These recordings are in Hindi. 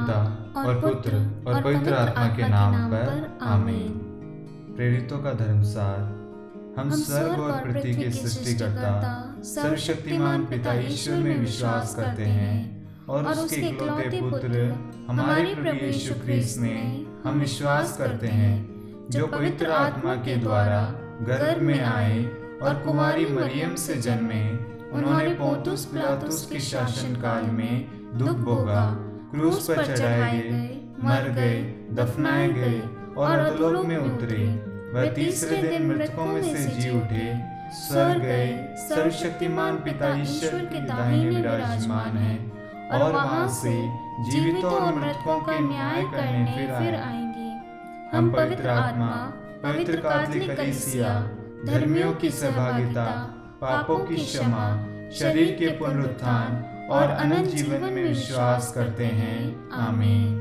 पिता और पुत्र और पवित्र आत्मा के नाम पर आमीन। प्रेरितों का धर्मसार। हम स्वर्ग और पृथ्वी के सृष्टिकर्ता सर्वशक्तिमान पिता ईश्वर में विश्वास करते हैं और उसके इकलौते पुत्र हमारे प्रभु यीशु ख्रीस्त में हम विश्वास करते हैं, जो पवित्र आत्मा के द्वारा गर्भ में आए और कुमारी मरियम से जन्मे। उन्होंने पोंतुस पिलातुस के शासन काल में दुख भोगा, क्रूस पर चढ़ाए गए, मर गए, दफनाए गए और अधोलोक में उतरे। वह तीसरे दिन मृतकों में से जी उठे, स्वर्ग गए, सर्वशक्तिमान पिता ईश्वर के दाहिने विराजमान है और वहां से जीवितों और मृतकों के न्याय करने फिर आएंगे। हम पवित्र आत्मा, पवित्र कैथोलिक कलीसिया, धर्मियों की सहभागिता, पापों की क्षमा, शरीर के पुनरुत्थान और अनंत जीवन में विश्वास करते हैं। आमीन।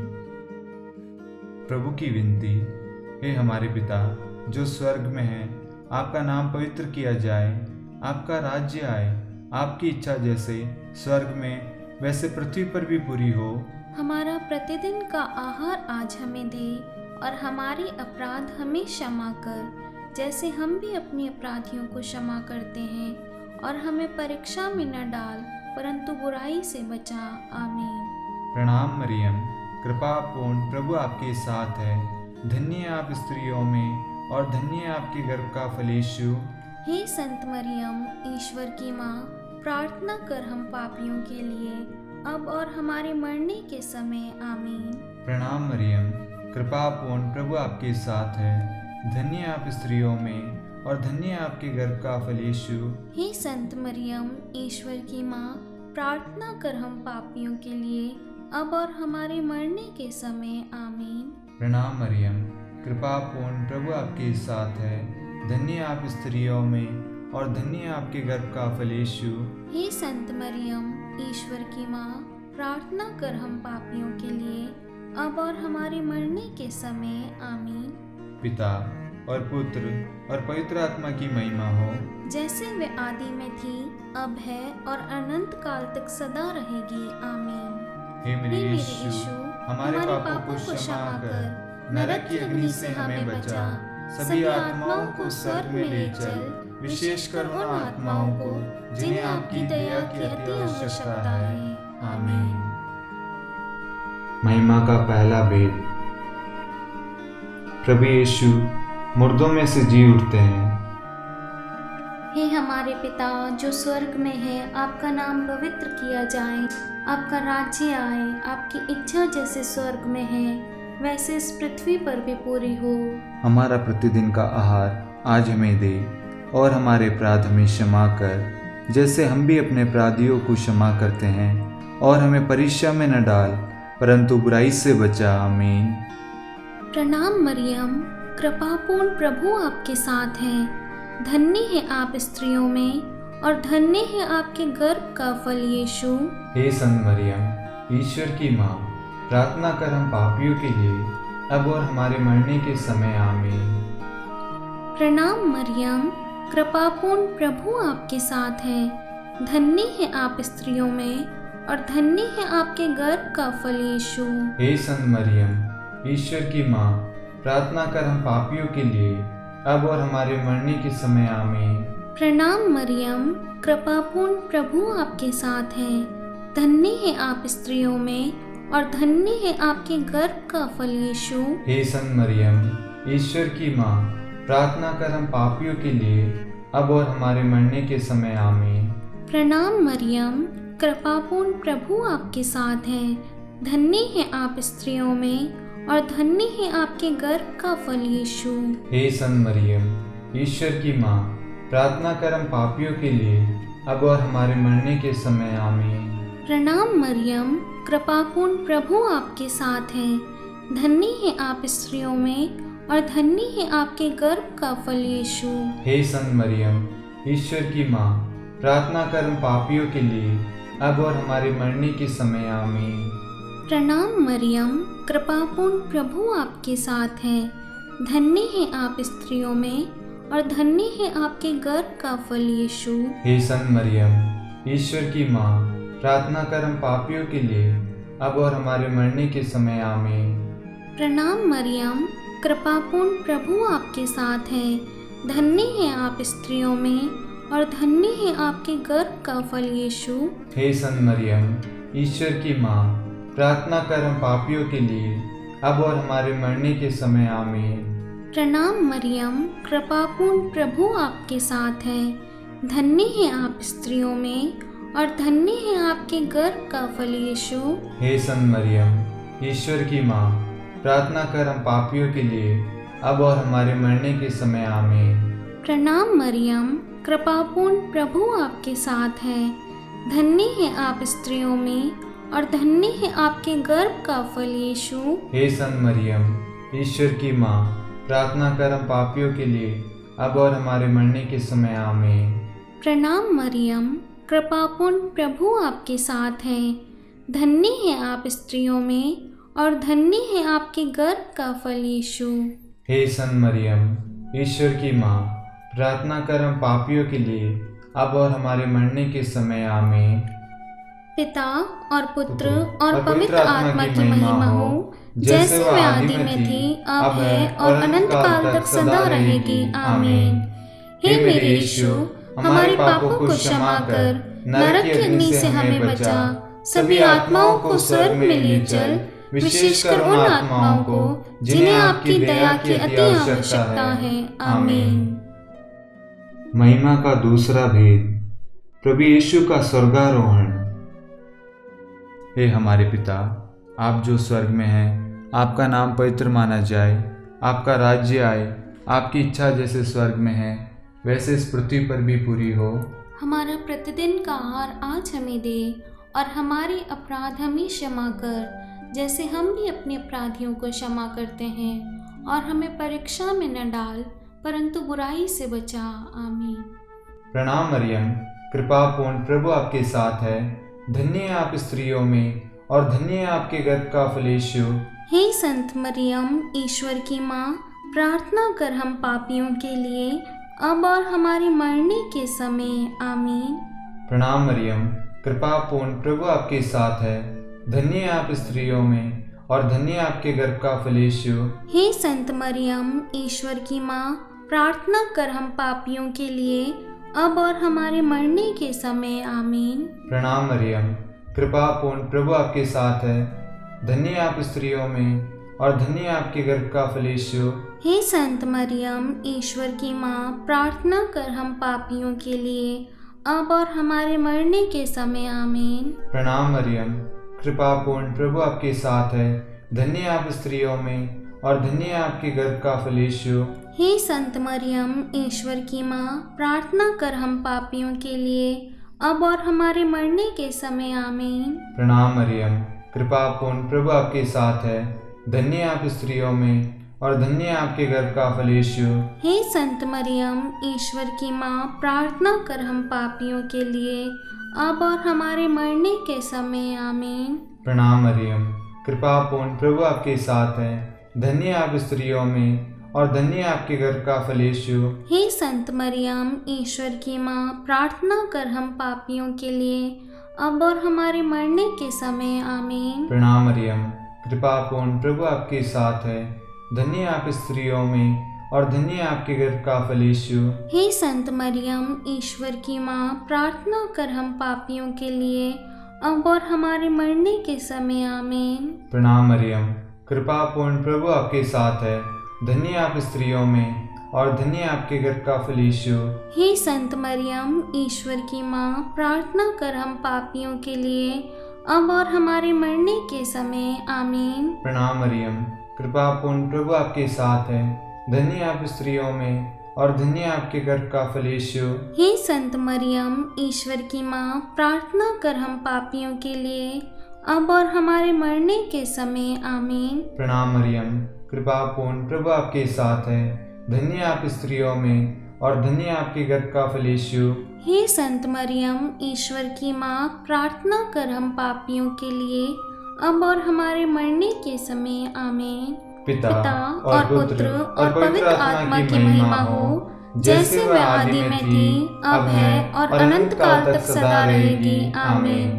प्रभु की विनती। हे हमारे पिता जो स्वर्ग में है, आपका नाम पवित्र किया जाए, आपका राज्य आए, आपकी इच्छा जैसे स्वर्ग में वैसे पृथ्वी पर भी पूरी हो। हमारा प्रतिदिन का आहार आज हमें दे और हमारे अपराध हमें क्षमा कर, जैसे हम भी अपने अपराधियों को क्षमा करते हैं, और हमें परीक्षा में न डाल परंतु बुराई से बचा। आमीन। प्रणाम मरियम, कृपा पूर्ण प्रभु आपके साथ है। धन्य है आप स्त्रियों में और धन्य है आपके गर्भ का फल यीशु। हे संत मरियम, ईश्वर की माँ, प्रार्थना कर हम पापियों के लिए, अब और हमारे मरने के समय। आमीन। प्रणाम मरियम, कृपा पूर्ण प्रभु आपके साथ है। धन्य है आप स्त्रियों में और धन्य है आपके गर्भ का फल यीशु। हे संत मरियम, ईश्वर की माँ, प्रार्थना कर हम पापियों के लिए, अब और हमारे मरने के समय। आमीन। प्रणाम मरियम, कृपा पूर्ण प्रभु आपके साथ है। धन्य है आप स्त्रियों में और धन्य है आपके गर्भ का फल यीशु। हे संत मरियम, ईश्वर की माँ, प्रार्थना कर हम पापियों के लिए, अब और हमारे मरने के समय। आमीन। पिता और पुत्र और पवित्र आत्मा की महिमा हो, जैसे वे आदि में थी, अब है और अनंत काल तक सदा रहेगी। आमीन। हे मेरे यीशु, हमारे पापों को क्षमा कर, नरक की अग्नि से हमें बचा, सभी आत्माओं को स्वर्ग में ले चल, विशेषकर उन आत्माओं को जिन्हें आपकी दया की अति आवश्यकता है। आमीन। महिमा का पहला भेद। प्रभु यीशु मुर्दों में से जी उठते हैं। हे हमारे पिता जो स्वर्ग में है, आपका नाम पवित्र किया जाए, आपका राज्य आए, आपकी इच्छा जैसे स्वर्ग में है वैसे इस पृथ्वी पर भी पूरी हो। हमारा प्रतिदिन का आहार आज हमें दे और हमारे अपराध हमें क्षमा कर, जैसे हम भी अपने अपराधियों को क्षमा करते हैं, और हमें परीक्षा में न डाल परंतु बुराई से बचा। आमीन। प्रणाम मरियम, कृपापूर्ण प्रभु आपके साथ है। धन्य है आप स्त्रियों में और धन्य है आपके गर्भ का फल यीशु। हे संत मरियम, ईश्वर की माँ, प्रार्थना कर हम पापियों के लिए, अब और हमारे मरने के समय। आमीन। प्रणाम मरियम, कृपापूर्ण प्रभु आपके साथ है। धन्य है आप स्त्रियों में और धन्य है आपके गर्भ का फल यीशु। हे संत मरियम, ईश्वर की माँ, प्रार्थना कर हम पापियों के लिए, अब और हमारे मरने के समय। आमीन। प्रणाम मरियम, कृपापूर्ण प्रभु आपके साथ है। धन्य है आप स्त्रियों में और धन्य है आपके गर्भ का फल यीशु। हे संत मरियम, ईश्वर की माँ, प्रार्थना कर हम पापियों के लिए, अब और हमारे मरने के समय। आमीन। प्रणाम मरियम, कृपापूर्ण प्रभु आपके साथ है। धन्य है आप स्त्रियों में और धन्य है आपके गर्भ का फल यीशु। हे संत मरियम, ईश्वर की माँ, प्रार्थना कर हम पापियों के लिए, अब और हमारे मरने के समय। आमीन। प्रणाम मरियम, कृपापूर्ण प्रभु आपके साथ है। धन्य है आप स्त्रियों में और धन्य है आपके गर्भ का फल यीशु। हे संत मरियम, ईश्वर की माँ, प्रार्थना कर हम पापियों के लिए, अब और हमारे मरने के समय। आमीन। प्रणाम मरियम, कृपापूर्ण प्रभु आपके साथ है। धन्य है आप स्त्रियों में और धन्य है आपके गर्भ का फल यीशु। हे संत मरियम, ईश्वर की माँ, प्रार्थना कर हम पापियों के लिए, अब और हमारे मरने के समय आमीन। प्रणाम मरियम, कृपापूर्ण प्रभु आपके साथ है। धन्य है आप स्त्रियों में और धन्य है आपके गर्भ का फल यीशु। हे संत मरियम, ईश्वर की माँ, प्रार्थना कर हम पापियों के लिए अब और हमारे मरने के समय आमीन। प्रणाम मरियम, कृपापूर्ण प्रभु आपके साथ है। धन्य है आप स्त्रियों में और धन्य है आपके गर्भ का फल यीशु। हे संत मरियम, ईश्वर की माँ, प्रार्थना कर हम पापियों के लिए अब और हमारे मरने के समय आमीन। प्रणाम मरियम, कृपापूर्ण प्रभु आपके साथ है। धन्य है आप स्त्रियों में और धन्य है आपके गर्भ का फल यीशु। हे संत मरियम, ईश्वर की माँ, प्रार्थना कर हम पापियों के लिए अब और हमारे मरने के समय आमीन। प्रणाम मरियम, कृपापूर्ण प्रभु आपके साथ है। धन्य है आप स्त्रियों में और धन्य है आपके गर्भ का फल यीशु। हे संत मरियम, ईश्वर की माँ, प्रार्थना कर हम पापियों के लिए अब और हमारे मरने के समय आमीन। पिता और पुत्र और पवित्र आत्मा की महिमा हो, जैसे वह आदि में थी, अब है और अनंत काल तक सदा रहेगी। आमीन। हे मेरे यीशु, हमारे पापों को क्षमा कर, नरक की अग्नि से हमें बचा, सभी आत्माओं को स्वर्ग में ले चल, विशेषकर उन आत्माओं को जिन्हें आपकी दया की अति आवश्यकता है। आमीन। महिमा का दूसरा भेद, प्रभु यीशु का स्वर्गारोहण। हे हमारे पिता, आप जो स्वर्ग में हैं, आपका नाम पवित्र माना जाए, आपका राज्य आए, आपकी इच्छा जैसे स्वर्ग में है वैसे इस पृथ्वी पर भी पूरी हो। हमारा प्रतिदिन का आहार आज हमें दे और हमारे अपराध हमें क्षमा कर, जैसे हम भी अपने अपराधियों को क्षमा करते हैं, और हमें परीक्षा में न डाल परंतु बुराई से बचा। आमीन। प्रणाम मरियम, कृपापूर्ण प्रभु आपके साथ है। धन्य है आप स्त्रियों में और धन्य है आपके गर्भ का फल यीशु। हे संत मरियम, ईश्वर की माँ, प्रार्थना कर हम पापियों के लिए अब और हमारे मरने के समय। आमीन। प्रणाम मरियम, कृपापूर्ण प्रभु आपके साथ है। धन्य है आप स्त्रियों में और धन्य है आपके गर्भ का फल यीशु। हे संत मरियम, ईश्वर की माँ, प्रार्थना कर हम पापियों के लिए अब और हमारे मरने के समय। आमीन। प्रणाम मरियम, कृपापूर्ण प्रभु आपके साथ है। धन्य है आप स्त्रियों में और धन्य है आपके गर्भ का फल यीशु। हे संत मरियम, ईश्वर की माँ, प्रार्थना कर हम पापियों के लिए अब और हमारे मरने के समय। आमीन। प्रणाम मरियम, कृपापूर्ण प्रभु आपके साथ है। धन्य है आप स्त्रियों में और धन्य है आपके गर्भ का फल यीशु। हे संत मरियम, ईश्वर की माँ, प्रार्थना कर हम पापियों के लिए अब और हमारे मरने के समय। आमीन। प्रणाम मरियम, कृपापूर्ण प्रभु आपके साथ है। धन्य है आप स्त्रियों में और धन्य है आपके गर्भ का फल यीशु। हे संत मरियम, ईश्वर की माँ, प्रार्थना कर हम पापियों के लिए अब और हमारे मरने के समय। आमीन। प्रणाम मरियम, कृपापूर्ण प्रभु आपके साथ है। धन्य है आप स्त्रियों में और धन्य है आपके गर्भ का फल यीशु। हे संत मरियम, ईश्वर की माँ, प्रार्थना कर हम पापियों के लिए अब और हमारे मरने के समय। आमीन। प्रणाम मरियम, कृपापूर्ण प्रभु आपके साथ है। धन्य है आप स्त्रियों में और धन्य है आपके गर्भ का फल यीशु। हे संत मरियम, ईश्वर की माँ, प्रार्थना कर हम पापियों के लिए अब और हमारे मरने के समय। आमीन। प्रणाम मरियम, कृपापूर्ण प्रभु आपके साथ है। धन्य है आप स्त्रियों में और धन्य है आपके गर्भ का फल यीशु। हे संत मरियम, ईश्वर की माँ, प्रार्थना कर हम पापियों के लिए अब और हमारे मरने के समय। आमीन। प्रणाम मरियम, कृपापूर्ण प्रभु आपके साथ है। धन्य है आप स्त्रियों में और धन्य है आपके गर्भ का फल यीशु। हे संत मरियम, ईश्वर की माँ, प्रार्थना कर हम पापियों के लिए अब और हमारे मरने के समय। आमीन। प्रणाम मरियम, कृपापूर्ण प्रभु आपके साथ है। धन्य है आप स्त्रियों में और धन्य है आपके गर्भ का फल यीशु। हे संत मरियम, ईश्वर की माँ, प्रार्थना कर हम पापियों के लिए अब और हमारे मरने के समय। आमीन। पिता और पुत्र और पवित्र आत्मा की महिमा हो, जैसे वह आदि में थी, अब है और अनंत काल तक सदा रहेगी। आमीन।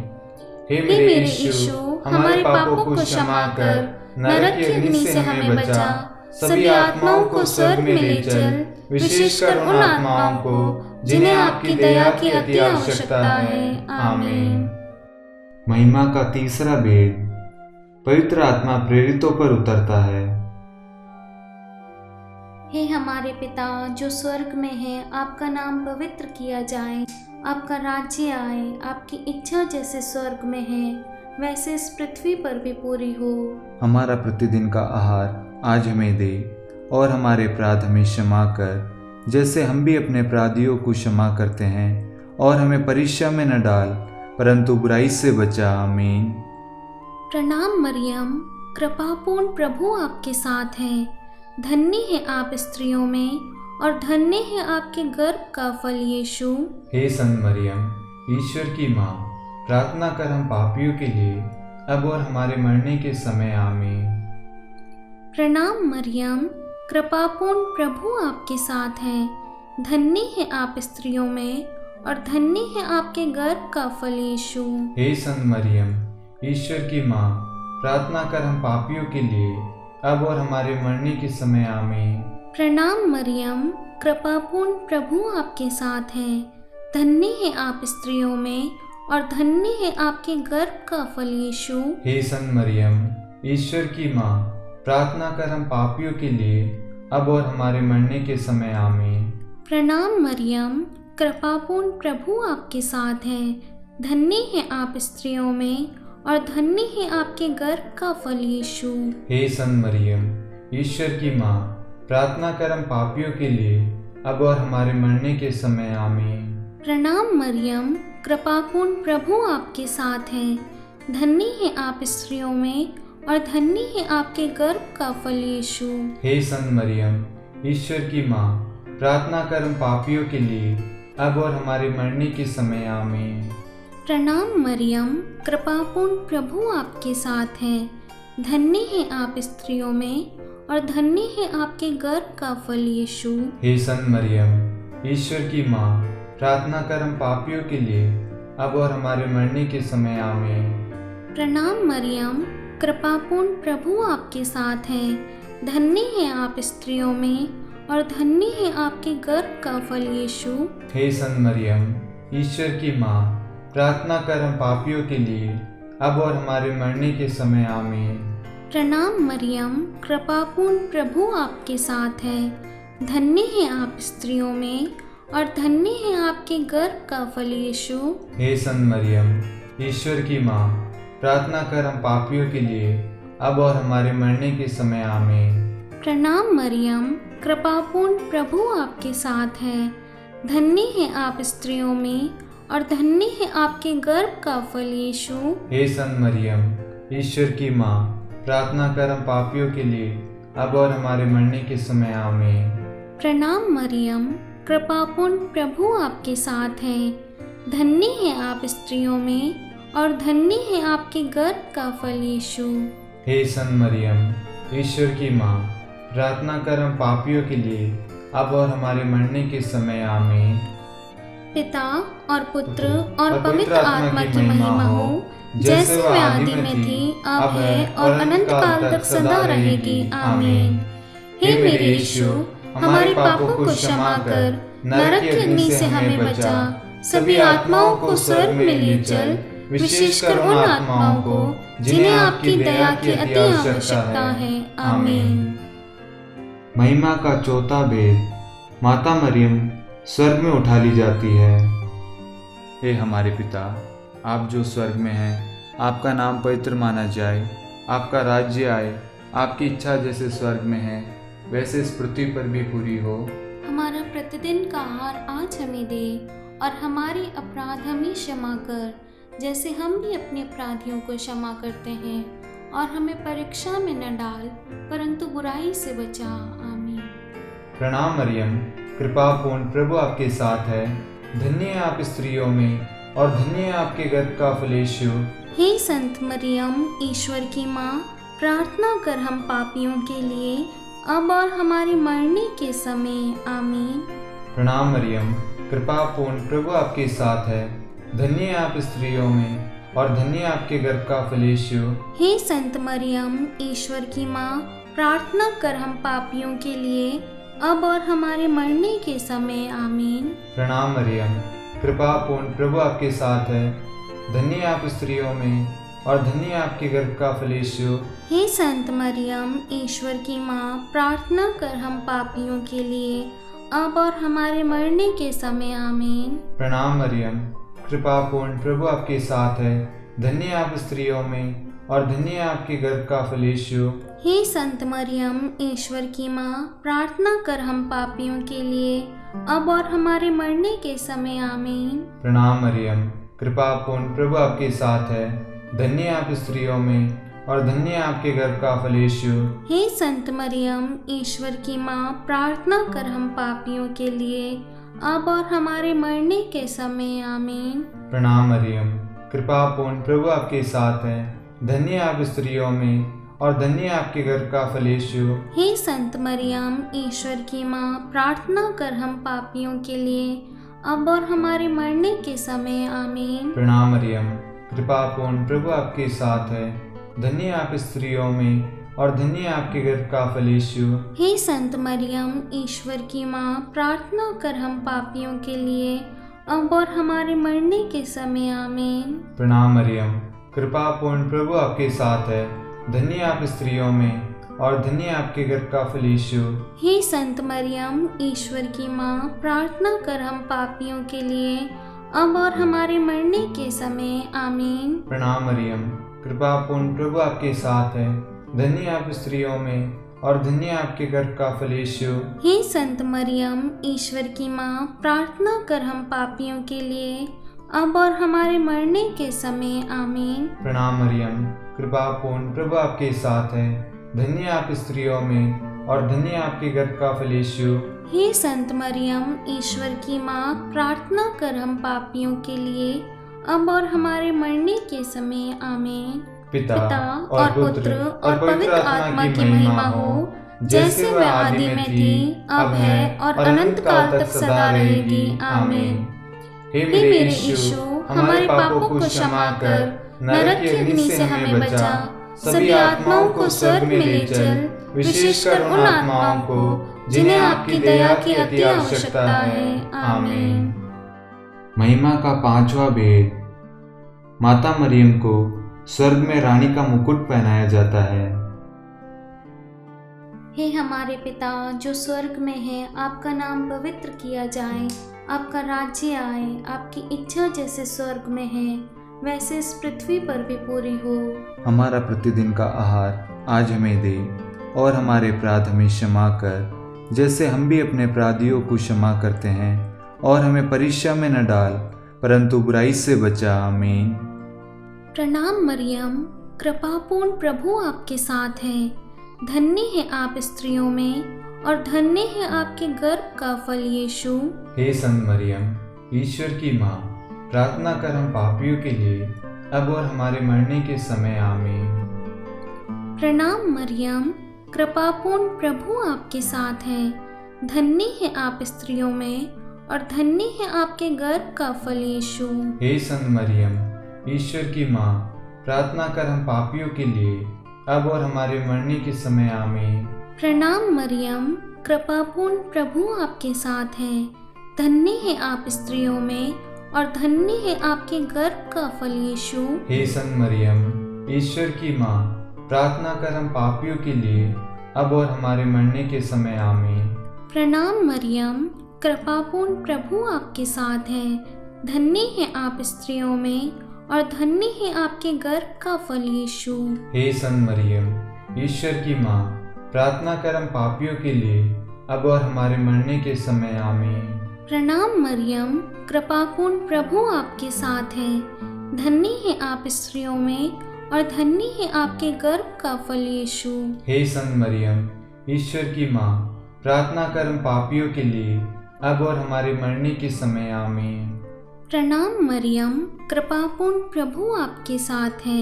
हे मेरे यीशु, हमारे पापों को क्षमा कर नरक की अग्नि से हमें बचा, सभी आत्माओं को स्वर्ग में ले चल, विशेषकर उन आत्माओं को जिन्हें आपकी दया की अति आवश्यकता है। आमीन। महिमा का तीसरा भेद, पवित्र आत्मा प्रेरितों पर उतरता है। हे हमारे पिता जो स्वर्ग में है, आपका नाम पवित्र किया जाए, आपका राज्य आए, आपकी इच्छा जैसे स्वर्ग में है वैसे इस पृथ्वी पर भी पूरी हो। हमारा प्रतिदिन का आहार आज हमें दे, और हमारे अपराध हमें क्षमा कर, जैसे हम भी अपने अपराधियों को क्षमा करते हैं, और हमें परीक्षा में न डाल, परंतु बुराई से बचा। आमीन। प्रणाम मरियम, कृपापूर्ण प्रभु आपके साथ है, धन्य है आप स्त्रियों में और धन्य है आपके गर्भ का फल यीशु। हे संत मरियम, ईश्वर की माँ, प्रार्थना कर हम पापियों के लिए अब और हमारे मरने के समय। आमीन। प्रणाम मरियम, कृपापूर्ण प्रभु आपके साथ है, धन्य है आप स्त्रियों में और धन्य है आपके गर्भ का फल यीशु। हे संत मरियम, ईश्वर की माँ, प्रार्थना कर हम पापियों के लिए अब और हमारे मरने के समय। आमीन। प्रणाम मरियम, कृपापूर्ण प्रभु आपके साथ है, धन्य है आप स्त्रियों में और धन्य है आपके गर्भ का फल यीशु। हे संत मरियम, ईश्वर की माँ, प्रार्थना कर हम पापियों के लिए अब और हमारे मरने के समय। आमीन। प्रणाम मरियम, कृपापूर्ण प्रभु आपके साथ है, धन्य है आप स्त्रियों में और धन्य है आपके गर्भ का फल यीशु। हे संत मरियम, ईश्वर की माँ, प्रार्थना कर हम पापियों के लिए अब और हमारे मरने के समय। आमीन। प्रणाम मरियम, कृपापूर्ण प्रभु आपके साथ है, धन्य है आप स्त्रियों में और धन्य है आपके गर्भ का फल यीशु। हे संत मरियम, ईश्वर की माँ, प्रार्थना कर हम पापियों के लिए अब और हमारे मरने के समय। आमीन। प्रणाम मरियम, कृपापूर्ण प्रभु आपके साथ है, धन्य है आप स्त्रियों में और धन्य है आपके गर्भ का फल यीशु। हे संत मरियम, ईश्वर की माँ, प्रार्थना कर हम पापियों के लिए अब और हमारे मरने के समय। आमीन। प्रणाम मरियम, कृपापूर्ण प्रभु आपके साथ है, धन्य है आप स्त्रियों में और धन्य है आपके गर्भ का फल यीशु। हे संत मरियम, ईश्वर की माँ, प्रार्थना कर हम पापियों के लिए अब और हमारे मरने के समय। आमीन। प्रणाम मरियम, कृपापूर्ण प्रभु आपके साथ है, धन्य है आप स्त्रियों में और धन्य है आपके गर्भ का फल यीशु। हे संत मरियम, ईश्वर की माँ, प्रार्थना कर हम पापियों के लिए अब और हमारे मरने के समय। आमीन। प्रणाम मरियम, कृपापूर्ण प्रभु आपके साथ है, धन्य है आप स्त्रियों में और धन्य है आपके गर्भ का फल यीशु। हे संत मरियम, ईश्वर की माँ, प्रार्थना कर हम पापियों के लिए अब और हमारे मरने के समय। आमीन। प्रणाम मरियम, कृपापूर्ण प्रभु आपके साथ है, धन्य है आप स्त्रियों में और धन्य है आपके गर्भ का फल यीशु। हे संत मरियम, ईश्वर की माँ, प्रार्थना कर हम पापियों के लिए अब और हमारे मरने के समय। आमीन। पिता और पुत्र और पवित्र आत्मा की महिमा हो, जैसे वह आदि में थी, अब है और अनंत काल तक सदा रहेगी। आमीन। हे मेरे यीशु, हमारे पापों को क्षमा कर, नरक की अग्नि से हमें बचा, सभी आत्माओं को स्वर्ग में ले चल, विशेषकर उन आत्माओं को जिन्हें आपकी दया की अति आवश्यकता है। आमीन। महिमा का चौथा भेद, माता मरियम स्वर्ग में उठा ली जाती है। हे हमारे पिता, आप जो स्वर्ग में हैं, आपका नाम पवित्र माना जाए, आपका राज्य आए, आपकी इच्छा जैसे स्वर्ग में है वैसे इस पृथ्वी पर भी पूरी हो। हमारा प्रतिदिन का आहार आज हमें दे और हमारे अपराध हमें क्षमा कर, जैसे हम भी अपने अपराधियों को क्षमा करते हैं, और हमें परीक्षा में न डाल, परंतु बुराई से बचा। आमीन। प्रणाम मरियम, कृपा पूर्ण प्रभु आपके साथ है, धन्य है आप स्त्रियों में और धन्य है आपके गर्भ का फल यीशु। हे संत मरियम, ईश्वर की माँ, प्रार्थना कर हम पापियों के लिए अब और हमारे मरने के समय। आमीन। प्रणाम मरियम, कृपा पूर्ण प्रभु आपके साथ है, धन्य है आप स्त्रियों में और धन्य आपके गर्भ का फल यीशु। हे संत मरियम, ईश्वर की माँ, प्रार्थना कर हम पापियों के लिए, अब और हमारे मरने के समय। आमीन। प्रणाम मरियम, कृपा पूर्ण प्रभु आपके साथ है, धन्य आप स्त्रियों में और धन्य आपके गर्भ का फल यीशु। हे संत मरियम, ईश्वर की माँ, प्रार्थना कर हम पापियों के लिए, अब और हमारे मरने के समय। आमीन। प्रणाम मरियम, कृपा पूर्ण प्रभु आपके साथ है, धन्य आप स्त्रियों में और धन्य आपके गर्भ का फल यीशु। हे संत मरियम, ईश्वर की माँ, प्रार्थना कर हम पापियों के लिए, अब और हमारे मरने के समय। आमीन। प्रणाम मरियम, कृपा पूर्ण प्रभु आपके साथ है, धन्य आप स्त्रियों में और धन्य आपके गर्भ का फल यीशु। हे संत मरियम, ईश्वर की माँ, प्रार्थना कर हम पापियों के लिए, अब और हमारे मरने के समय। आमीन। प्रणाम मरियम, कृपा पूर्ण प्रभु आपके साथ है, धन्य आप स्त्रियों में और धन्य आपके गर्भ का फल यीशु। हे संत मरियम, ईश्वर की माँ, प्रार्थना कर हम पापियों के लिए, अब और हमारे मरने के समय। आमीन। प्रणाम मरियम, कृपा पूर्ण प्रभु आपके साथ है, धन्य आप स्त्रियों में और धन्य आपके गर्भ का फल यीशु। हे संत मरियम, ईश्वर की माँ, प्रार्थना कर हम पापियों के लिए, अब और हमारे मरने के समय। आमीन। प्रणाम मरियम, कृपा पूर्ण प्रभु आपके साथ है, धन्य आप स्त्रियों में और धन्य आपके गर्भ का फल यीशु। हे संत मरियम, ईश्वर की माँ, प्रार्थना कर हम पापियों के लिए, अब और हमारे मरने के समय। आमीन। प्रणाम मरियम, कृपा पूर्ण प्रभु आपके साथ है, धन्य आप स्त्रियों में और धन्य आपके गर्भ का फल यीशु। हे संत मरियम, ईश्वर की माँ, प्रार्थना कर हम पापियों के लिए, अब और हमारे मरने के समय। आमीन। प्रणाम मरियम, कृपा पूर्ण प्रभु आपके साथ है, धन्य आप स्त्रियों में और धन्य आपके गर्भ का फल यीशु। हे संत मरियम, ईश्वर की माँ, प्रार्थना कर हम पापियों के लिए, अब और हमारे मरने के समय। आमीन। पिता और पुत्र और पवित्र आत्मा की महिमा हो, जैसे वह आदि में थी, अब है और अनंत काल तक सदा रहेगी। आमीन। हे मेरे यीशु, हमारे पापों को क्षमा कर, नरक की अग्नि से हमें बचा, सभी आत्माओं को स्वर्ग में ले चल, विशेषकर उन आत्माओं को जिन्हें आपकी दया की अति आवश्यकता है। आमीन। महिमा का पांचवा भेद, माता मरियम को स्वर्ग में रानी का मुकुट पहनाया जाता है। हे हमारे पिता जो स्वर्ग में है, आपका नाम पवित्र किया जाए, आपका राज्य आए, आपकी इच्छा जैसे स्वर्ग में है वैसे इस पृथ्वी पर भी पूरी हो। हमारा प्रतिदिन का आहार आज हमें दे और हमारे अपराध हमें क्षमा कर, जैसे हम भी अपने अपराधियों को क्षमा करते हैं, और हमें परीक्षा में न डाल परंतु बुराई से बचा। आमीन। प्रणाम मरियम, कृपापूर्ण प्रभु आपके साथ है, धन्य है आप स्त्रियों में और धन्य है आपके गर्भ का फल यीशु। हे संत मरियम, ईश्वर की माँ, प्रार्थना कर हम पापियों के लिए, अब और हमारे मरने के समय। आमीन। प्रणाम मरियम, कृपापूर्ण प्रभु आपके साथ है, धन्य है आप स्त्रियों में और धन्य है आपके गर्भ का फल यीशु। हे संत मरियम, ईश्वर की माँ, प्रार्थना कर हम पापियों के लिए, अब और हमारे मरने के समय। आमीन। प्रणाम मरियम, कृपापूर्ण प्रभु आपके साथ है, धन्य है आप स्त्रियों में और धन्य है आपके गर्भ का फल यीशु। हे संत मरियम, ईश्वर की माँ, प्रार्थना कर हम पापियों के लिए, अब और हमारे मरने के समय। आमीन। प्रणाम मरियम, कृपापूर्ण प्रभु आपके साथ है, धन्य है आप स्त्रियों में और धन्य है आपके गर्भ का फल यीशु। हे संत मरियम, ईश्वर की माँ, प्रार्थना कर हम पापियों के लिए, अब और हमारे मरने के समय। आमीन। प्रणाम मरियम, कृपापूर्ण प्रभु आपके साथ है, धन्य है आप स्त्रियों में और धन्य है आपके गर्भ का फल यीशु। हे संत मरियम, ईश्वर की माँ, प्रार्थना कर हम पापियों के लिए, अब और हमारे मरने के समय। आमीन। प्रणाम मरियम, कृपापूर्ण प्रभु आपके साथ है,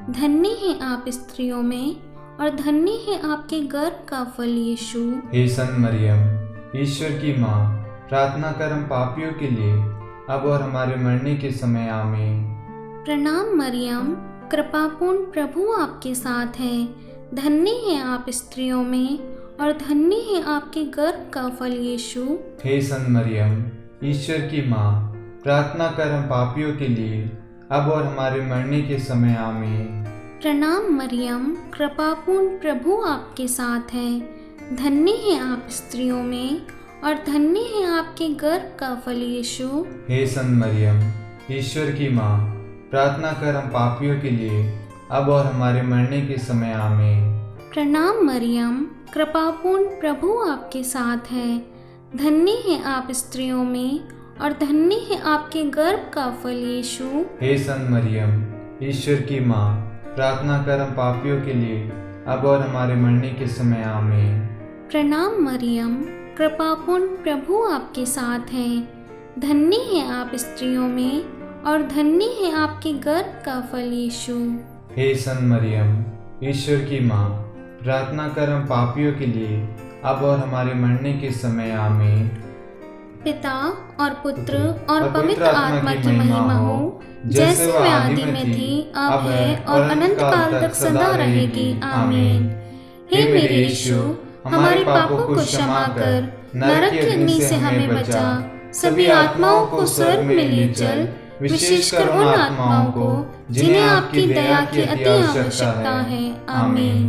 धन्य है आप स्त्रियों में और धन्य है आपके गर्भ का फल यीशु। हे संत मरियम, ईश्वर की माँ, प्रार्थना कर हम पापियों के लिए, अब और हमारे मरने के समय। आमीन। प्रणाम मरियम, कृपापूर्ण प्रभु आपके साथ है। धन्य है आप स्त्रियों में और धन्य है आपके गर्भ का फल यीशु। हे संत मरियम, ईश्वर की माँ, प्रार्थना कर हम पापियों के लिए अब और हमारे मरने के समय आमीन। प्रणाम मरियम, कृपापूर्ण प्रभु आपके साथ है। धन्य है आप स्त्रियों में और धन्य है आपके गर्भ का फल यीशु। हे संत मरियम, ईश्वर की माँ, प्रार्थना कर हम पापियों के लिए अब और हमारे मरने के समय आमीन। प्रणाम मरियम, कृपापूर्ण प्रभु आपके साथ है। धन्य है आप स्त्रियों में और धन्य है आपके गर्भ का फल यीशु। हे संत मरियम, ईश्वर की माँ, प्रार्थना कर हम पापियों के लिए अब और हमारे मरने के समय आमीन। प्रणाम मरियम, कृपापूर्ण प्रभु आपके साथ है। धन्य है आप स्त्रियों में और धन्य है आपके गर्भ का फल यीशु। हे संत मरियम, ईश्वर की माँ, प्रार्थना कर हम पापियों के लिए अब और हमारे मरने के समय आमीन। पिता और पुत्र और पवित्र आत्मा की महिमा हो, जैसे वह आदि में थी, अब है और अनंत काल तक सदा रहेगी। आमीन। हे मेरे यीशु, हमारे पापों को क्षमा कर, नरक की अग्नि से हमें बचा, सभी आत्माओं को स्वर्ग में ले चल, विशेषकर उन आत्माओं को जिन्हें आपकी दया की अति आवश्यकता है। आमीन।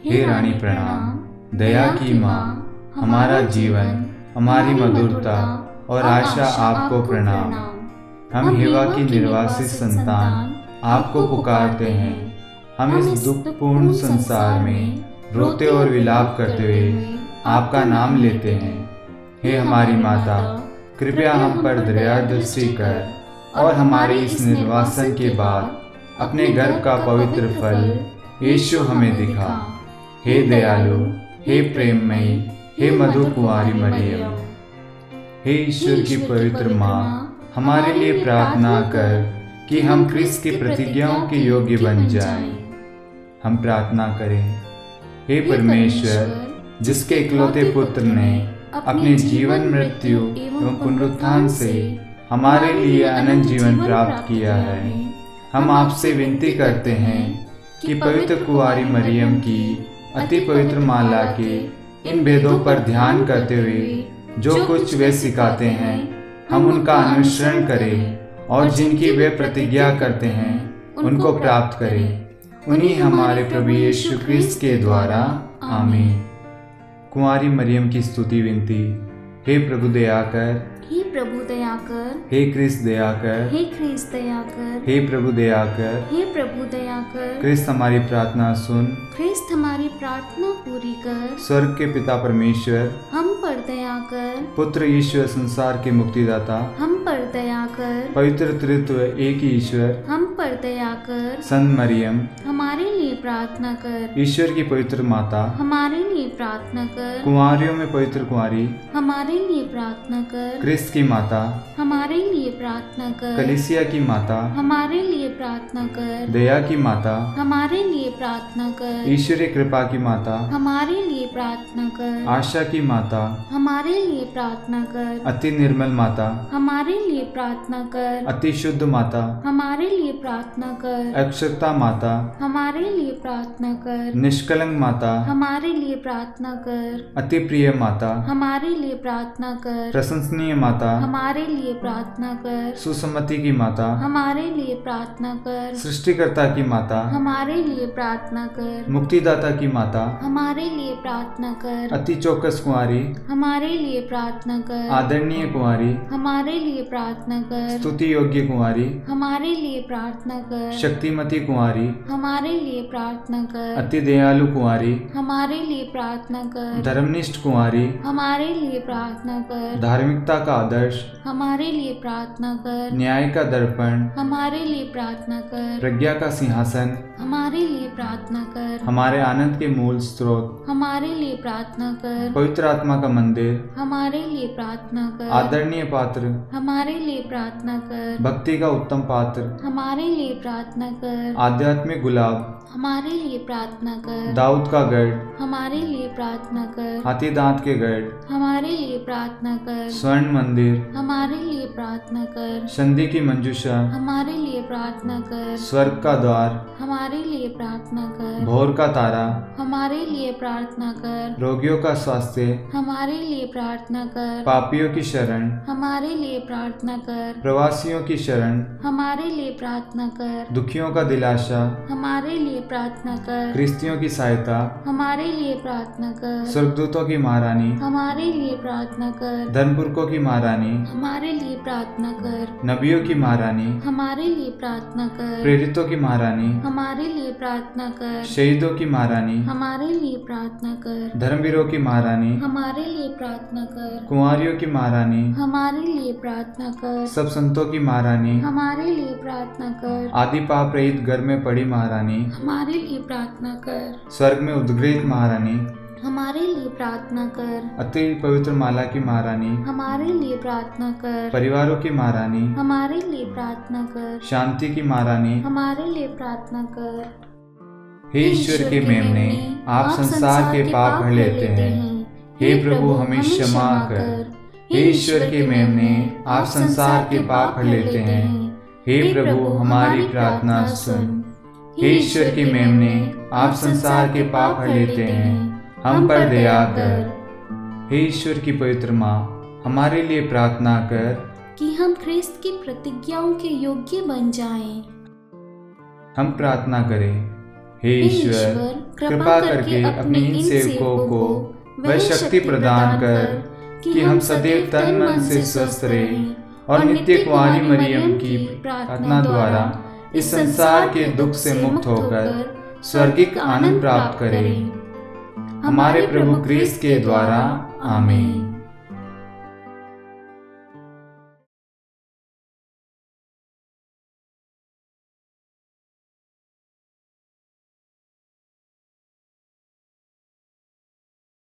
हे रानी प्रणाम, दया की माँ, हमारा जीवन, हमारी मधुरता और आशा आपको प्रणाम। हम हेवा की निर्वासित संतान आपको पुकारते हैं। हम इस दुखपूर्ण संसार में रोते और विलाप करते हुए आपका नाम लेते हैं। हे हमारी माता, कृपया हम पर दया दृष्टि कर और हमारे इस निर्वासन के बाद अपने गर्भ का पवित्र फल यीशु हमें दिखा। हे दयालु, हे प्रेममयी, हे मधु कुंवारी मरियम, हे ईश्वर की पवित्र माँ, हमारे लिए प्रार्थना कर कि हम क्रिस्त की प्रतिज्ञाओं के योग्य बन जाएं। हम प्रार्थना करें। हे परमेश्वर, जिसके इकलौते पुत्र ने अपने जीवन, मृत्यु एवं पुनरुत्थान से हमारे लिए अनंत जीवन प्राप्त किया है, हम आपसे विनती करते हैं कि पवित्र कुंवारी मरियम की अति पवित्र माला के इन भेदों पर ध्यान करते हुए जो कुछ वे सिखाते हैं, हम उनका अनुसरण करें और जिनकी वे प्रतिज्ञा करते हैं उनको प्राप्त करें। उन्हीं हमारे प्रभु यीशु क्रिस्त के द्वारा। आमीन। कुंवारी मरियम की स्तुति विनती। हे प्रभु दया कर, हे प्रभु दया कर, हे क्रिस्त दया कर, हे क्रिस्त दया कर, हे प्रभु दया कर, हे प्रभु दया कर, क्रिस्त हमारी प्रार्थना सुन, क्रिस्त हमारी प्रार्थना पूरी कर, स्वर्ग के पिता परमेश्वर हम पर दया कर, पुत्र ईश्वर संसार के मुक्तिदाता हम पर दया कर, पवित्र त्रित्व एक ही ईश्वर हम पर दया कर, संत मरियम हमारे लिए प्रार्थना कर, ईश्वर की पवित्र माता, हमारे लिए प्रार्थना कर, कुंवारियों में पवित्र कुंवारी, हमारे लिए प्रार्थना कर, क्रिस्त की माता, हमारे लिए प्रार्थना कर, कलीसिया की माता, हमारे लिए प्रार्थना कर, दया की माता, हमारे लिए प्रार्थना कर, ईश्वरीय कृपा की माता, हमारे लिए प्रार्थना कर, आशा की माता, हमारे लिए प्रार्थना कर, अति निर्मल माता, हमारे लिए प्रार्थना कर, अति शुद्ध माता, हमारे लिए प्रार्थना कर, अक्षरता माता, हमारे लिए प्रार्थना कर, निष्कलंक माता, हमारे लिए प्रार्थना कर, अति प्रिय माता, हमारे लिए प्रार्थना कर, प्रशंसनीय माता, हमारे लिए प्रार्थना कर, सुसम्मति की माता, हमारे लिए प्रार्थना कर, सृष्टिकर्ता की माता, हमारे लिए प्रार्थना कर, मुक्तिदाता की माता, हमारे लिए प्रार्थना कर, अति चौकस कुंवारी, हमारे लिए प्रार्थना कर, आदरणीय कुंवारी, हमारे लिए प्रार्थना कर, स्तुति योग्य कुंवारी, हमारे लिए प्रार्थना कर, शक्तिमती कुंवारी, हमारे लिए प्रार्थना कर, अति दयालु कुंवारी, हमारे लिए प्रार्थना कर, धर्मनिष्ठ कुंवारी, हमारे लिए प्रार्थना कर, धार्मिकता का आदर्श, हमारे लिए प्रार्थना कर, न्याय का दर्पण, हमारे लिए प्रार्थना प्रार्थना कर। प्रज्ञा का सिंहासन, हमारे लिए प्रार्थना कर। हमारे आनंद के मूल स्रोत, हमारे लिए प्रार्थना कर। पवित्र आत्मा का मंदिर, हमारे लिए प्रार्थना कर। आदरणीय पात्र, हमारे लिए प्रार्थना कर। भक्ति का उत्तम पात्र, हमारे लिए प्रार्थना कर। आध्यात्मिक गुलाब, हमारे लिए प्रार्थना कर। दाऊद का गढ़, हमारे लिए प्रार्थना कर। हाथी दांत के गढ़, हमारे लिए प्रार्थना कर। स्वर्ण मंदिर, हमारे लिए प्रार्थना कर। संधि की मंजूषा, हमारे लिए प्रार्थना कर। स्वर्ग का द्वार, हमारे लिए प्रार्थना कर। भोर का तारा, हमारे लिए प्रार्थना कर। रोगियों का स्वास्थ्य, हमारे लिए प्रार्थना कर। पापियों की शरण, हमारे लिए प्रार्थना कर। प्रवासियों की शरण, हमारे लिए प्रार्थना कर। दुखियों का दिलासा, हमारे लिए प्रार्थना कर। ख्रिस्तियों की सहायता, हमारे लिए प्रार्थना कर। स्वर्गदूतों की महारानी, हमारे लिए प्रार्थना कर। धर्मपुरखों की महारानी, हमारे लिए प्रार्थना कर। नबियों की महारानी, हमारे लिए प्रार्थना कर। प्रेरितों की महारानी, हमारे लिए प्रार्थना कर। शहीदों की महारानी, हमारे लिए प्रार्थना कर। धर्मवीरों की महारानी, हमारे लिए प्रार्थना कर। कुंवारियों की महारानी, हमारे लिए प्रार्थना कर। सब संतों की महारानी, हमारे लिए प्रार्थना कर। आदि पाप रहित घर में पड़ी महारानी, हमारे लिए प्रार्थना कर। स्वर्ग में उद्गृहित महारानी, हमारे लिए प्रार्थना कर। अति पवित्र माला की महारानी, हमारे लिए प्रार्थना कर। परिवारों की महारानी, हमारे लिए प्रार्थना कर। शांति की महारानी, हमारे लिए प्रार्थना कर। हे ईश्वर के मेमने, आप संसार के पाप भर लेते हैं, हे प्रभु हमें क्षमा कर। हे ईश्वर के मेमने, आप संसार के पाप भर लेते हैं, हे प्रभु हमारी प्रार्थना सुन। हे ईश्वर के मेमने, आप संसार के पाप भर लेते हैं, हम पर दया कर। हे ईश्वर की पवित्र माँ, हमारे लिए प्रार्थना कर कि हम ख्रिस्त की प्रतिज्ञाओं के योग्य बन जाएं। हम प्रार्थना करें, हे ईश्वर कृपा करके अपने इन सेवकों को वह शक्ति प्रदान कर कि हम सदैव तन मन से स्वस्थ रहें और नित्य कुंवारी मरियम की प्रार्थना द्वारा इस संसार के दुख से मुक्त होकर स्वर्गिक आनंद प्राप्त करें। हमारे प्रभु क्रिस्त के द्वारा आमीन।